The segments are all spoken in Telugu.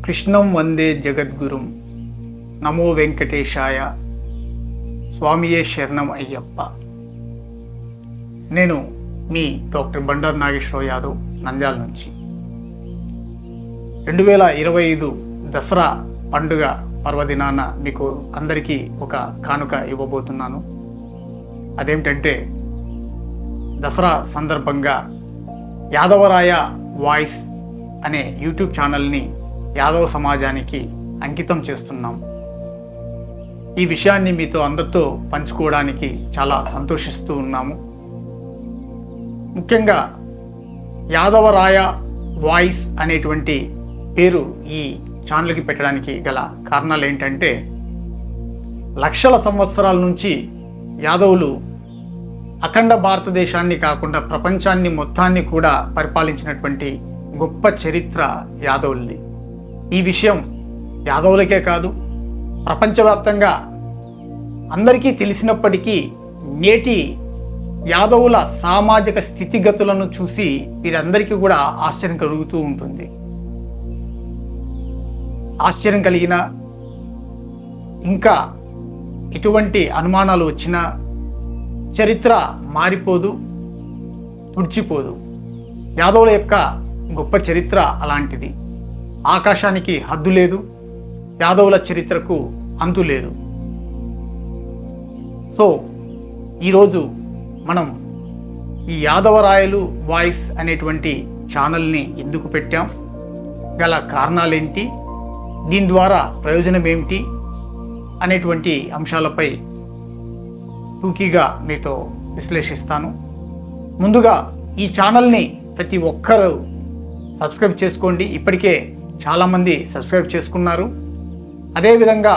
కృష్ణం వందే జగద్గురుం నమో వెంకటేశాయ స్వామియే శరణం అయ్యప్ప. నేను మీ డాక్టర్ బండారు నాగేశ్వర యాదవ్, నంద్యాల నుంచి. 2025 దసరా పండుగ పర్వదినాన మీకు అందరికీ ఒక కానుక ఇవ్వబోతున్నాను. అదేమిటంటే, దసరా సందర్భంగా యాదవరాయ వాయిస్ అనే యూట్యూబ్ ఛానల్ని యాదవ సమాజానికి అంకితం చేస్తున్నాం. ఈ విషయాన్ని మీతో అందరితో పంచుకోవడానికి చాలా సంతోషిస్తూ ఉన్నాము. ముఖ్యంగా యాదవరాయ వాయిస్ అనేటువంటి పేరు ఈ ఛానల్కి పెట్టడానికి గల కారణాలు ఏంటంటే, లక్షల సంవత్సరాల నుంచి యాదవులు అఖండ భారతదేశాన్ని కాకుండా ప్రపంచాన్ని మొత్తాన్ని కూడా పరిపాలించినటువంటి గొప్ప చరిత్ర యాదవులది. ఈ విషయం యాదవులకే కాదు, ప్రపంచవ్యాప్తంగా అందరికీ తెలిసినప్పటికీ నేటి యాదవుల సామాజిక స్థితిగతులను చూసి వీరందరికీ కూడా ఆశ్చర్యం కలుగుతూ ఉంటుంది. ఆశ్చర్యం కలిగిన, ఇంకా ఎటువంటి అనుమానాలు వచ్చినా చరిత్ర మారిపోదు, తుడిచిపోదు. యాదవుల యొక్క గొప్ప చరిత్ర అలాంటిది. ఆకాశానికి హద్దు లేదు, యాదవుల చరిత్రకు అంతు లేదు. సో ఈరోజు మనం ఈ యాదవరాయలు వాయిస్ అనేటువంటి ఛానల్ని ఎందుకు పెట్టాం, గల కారణాలేంటి, దీని ద్వారా ప్రయోజనం ఏమిటి అనేటువంటి అంశాలపై టూకీగా మీతో విశ్లేషిస్తాను. ముందుగా ఈ ఛానల్ని ప్రతి ఒక్కరూ సబ్స్క్రైబ్ చేసుకోండి. ఇప్పటికే చాలామంది సబ్స్క్రైబ్ చేసుకున్నారు. అదేవిధంగా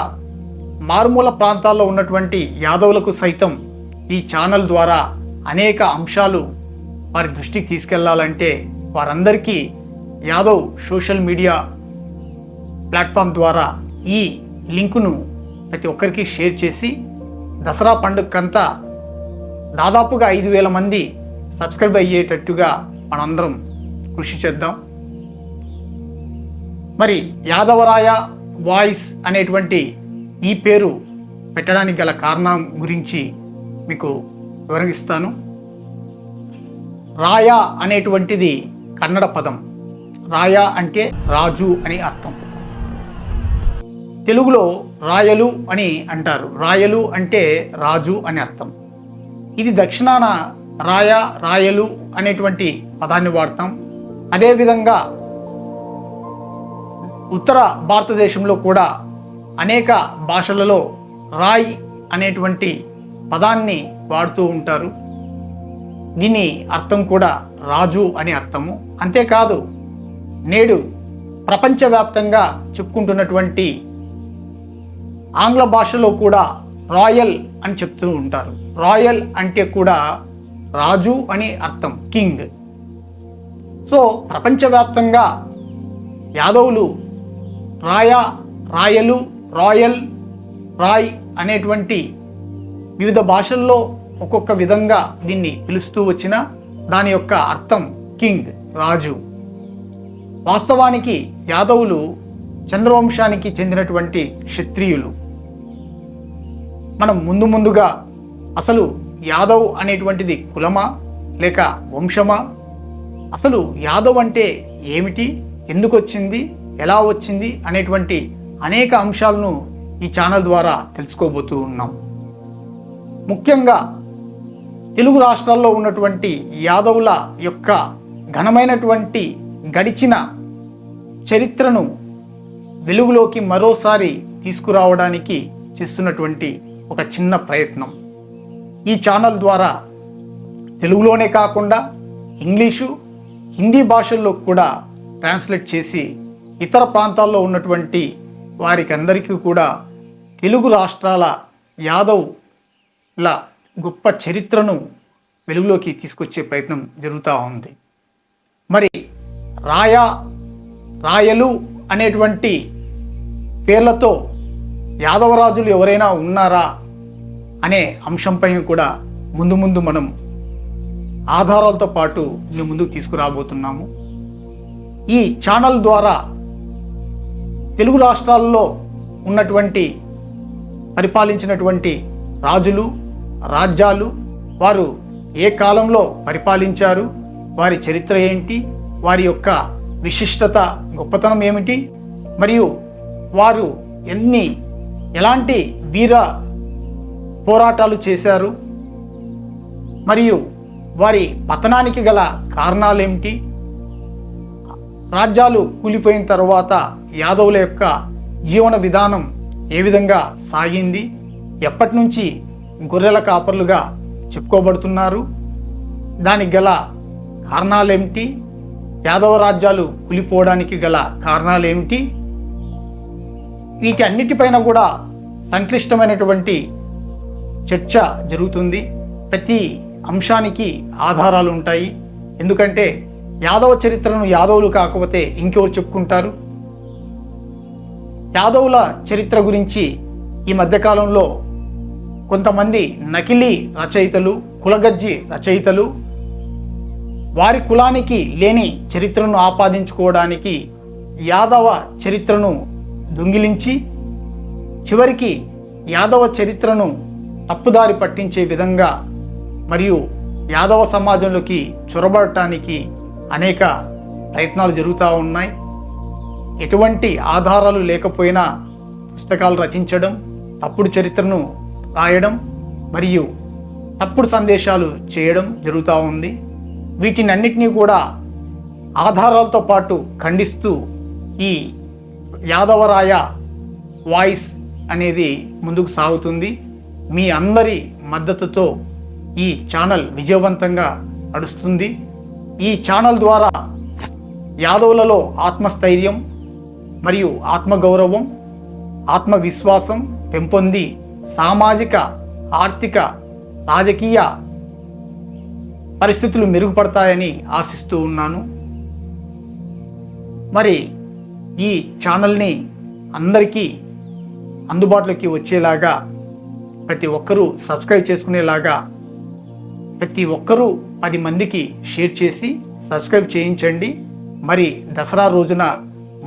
మారుమూల ప్రాంతాల్లో ఉన్నటువంటి యాదవులకు సైతం ఈ ఛానల్ ద్వారా అనేక అంశాలు వారి దృష్టికి తీసుకెళ్లాలంటే వారందరికీ యాదవ్ సోషల్ మీడియా ప్లాట్ఫామ్ ద్వారా ఈ లింకును ప్రతి ఒక్కరికి షేర్ చేసి దసరా పండుగకంతా దాదాపుగా 5,000 మంది సబ్స్క్రైబ్ అయ్యేటట్టుగా మనందరం కృషి చేద్దాం. మరి యాదవరాయ వాయిస్ అనేటువంటి ఈ పేరు పెట్టడానికి గల కారణం గురించి మీకు వివరిస్తాను. రాయ అనేటువంటిది కన్నడ పదం. రాయ అంటే రాజు అని అర్థం. తెలుగులో రాయలు అని అంటారు. రాయలు అంటే రాజు అని అర్థం. ఇది దక్షిణాన రాయ, రాయలు అనేటువంటి పదాన్ని వాడతాం. అదేవిధంగా ఉత్తర భారతదేశంలో కూడా అనేక భాషలలో రాయ్ అనేటువంటి పదాన్ని వాడుతూ ఉంటారు. దీని అర్థం కూడా రాజు అని అర్థము. అంతేకాదు, నేడు ప్రపంచవ్యాప్తంగా చెప్పుకుంటున్నటువంటి ఆంగ్ల భాషలో కూడా రాయల్ అని చెప్తూ ఉంటారు. రాయల్ అంటే కూడా రాజు అని అర్థం, కింగ్. సో ప్రపంచవ్యాప్తంగా యాదవులు రాయ, రాయలు, రాయల్, రాయ్ అనేటువంటి వివిధ భాషల్లో ఒక్కొక్క విధంగా దీన్ని పిలుస్తూ వచ్చిన దాని యొక్క అర్థం కింగ్, రాజు. వాస్తవానికి యాదవులు చంద్రవంశానికి చెందినటువంటి క్షత్రియులు. మనం ముందుగా అసలు యాదవ్ అనేటువంటిది కులమా లేక వంశమా, అసలు యాదవ్ అంటే ఏమిటి, ఎందుకు వచ్చింది, ఎలా వచ్చింది అనేటువంటి అనేక అంశాలను ఈ ఛానల్ ద్వారా తెలుసుకోబోతూ ఉన్నాం. ముఖ్యంగా తెలుగు రాష్ట్రాల్లో ఉన్నటువంటి యాదవుల యొక్క ఘనమైనటువంటి గడిచిన చరిత్రను వెలుగులోకి మరోసారి తీసుకురావడానికి చేస్తున్నటువంటి ఒక చిన్న ప్రయత్నం. ఈ ఛానల్ ద్వారా తెలుగులోనే కాకుండా ఇంగ్లీషు, హిందీ భాషల్లో కూడా ట్రాన్స్లేట్ చేసి ఇతర ప్రాంతాల్లో ఉన్నటువంటి వారికి అందరికీ కూడా తెలుగు రాష్ట్రాల యాదవ్ల గొప్ప చరిత్రను వెలుగులోకి తీసుకొచ్చే ప్రయత్నం జరుగుతూ ఉంది. మరి రాయ, రాయలు అనేటువంటి పేర్లతో యాదవరాజులు ఎవరైనా ఉన్నారా అనే అంశంపైన కూడా ముందు మనం ఆధారాలతో పాటు మీ ముందుకు తీసుకురాబోతున్నాము. ఈ ఛానల్ ద్వారా తెలుగు రాష్ట్రాల్లో ఉన్నటువంటి పరిపాలించినటువంటి రాజులు, రాజ్యాలు, వారు ఏ కాలంలో పరిపాలించారు, వారి చరిత్ర ఏంటి, వారి యొక్క విశిష్టత, గొప్పతనం ఏమిటి, మరియు వారు ఎలాంటి వీర పోరాటాలు చేశారు, మరియు వారి పతనానికి గల కారణాలేమిటి, రాజ్యాలు కూలిపోయిన తర్వాత యాదవుల యొక్క జీవన విధానం ఏ విధంగా సాగింది, ఎప్పటి నుంచి గొర్రెల కాపర్లుగా చెప్పుకోబడుతున్నారు, దానికి గల కారణాలేమిటి, యాదవ రాజ్యాలు కూలిపోవడానికి గల కారణాలేమిటి, వీటి అన్నిటిపైన కూడా సంక్లిష్టమైనటువంటి చర్చ జరుగుతుంది. ప్రతి అంశానికి ఆధారాలు ఉంటాయి. ఎందుకంటే యాదవ చరిత్రను యాదవులు కాకపోతే ఇంకెవరు చెప్పుకుంటారు? యాదవుల చరిత్ర గురించి ఈ మధ్యకాలంలో కొంతమంది నకిలీ రచయితలు, కులగజ్జి రచయితలు వారి కులానికి లేని చరిత్రను ఆపాదించుకోవడానికి యాదవ చరిత్రను దొంగిలించి చివరికి యాదవ చరిత్రను తప్పుదారి పట్టించే విధంగా మరియు యాదవ సమాజంలోకి చొరబడటానికి అనేక ప్రయత్నాలు జరుగుతూ ఉన్నాయి. ఎటువంటి ఆధారాలు లేకపోయినా పుస్తకాలు రచించడం, తప్పుడు చరిత్రను రాయడం మరియు తప్పుడు సందేశాలు చేయడం జరుగుతూ ఉంది. వీటినన్నిటినీ కూడా ఆధారాలతో పాటు ఖండిస్తూ ఈ యాదవరాయ వాయిస్ అనేది ముందుకు సాగుతుంది. మీ అందరి మద్దతుతో ఈ ఛానల్ విజయవంతంగా నడుస్తుంది. ఈ ఛానల్ ద్వారా యాదవులలో ఆత్మస్థైర్యం మరియు ఆత్మగౌరవం, ఆత్మవిశ్వాసం పెంపొంది సామాజిక, ఆర్థిక, రాజకీయ పరిస్థితులు మెరుగుపడతాయని ఆశిస్తూ ఉన్నాను. మరి ఈ ఛానల్ని అందరికీ అందుబాటులోకి వచ్చేలాగా, ప్రతి ఒక్కరూ సబ్స్క్రైబ్ చేసుకునేలాగా ప్రతి ఒక్కరూ 10 మందికి షేర్ చేసి సబ్స్క్రైబ్ చేయించండి. మరి దసరా రోజున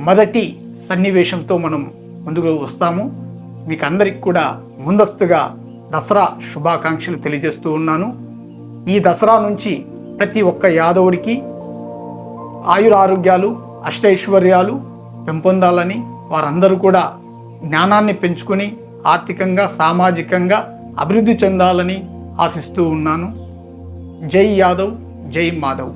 మొదటి సన్నివేశంతో మనం ముందుకు వస్తాము. మీకు అందరికి కూడా ముందస్తుగా దసరా శుభాకాంక్షలు తెలియజేస్తూ ఉన్నాను. ఈ దసరా నుంచి ప్రతి ఒక్క యాదవుడికి ఆయురారోగ్యాలు, అష్టైశ్వర్యాలు పెంపొందాలని, వారందరూ కూడా జ్ఞానాన్ని పెంచుకొని ఆర్థికంగా, సామాజికంగా అభివృద్ధి చెందాలని ఆశిస్తూ ఉన్నాను. జై యాదవ్, జై మాధవ్.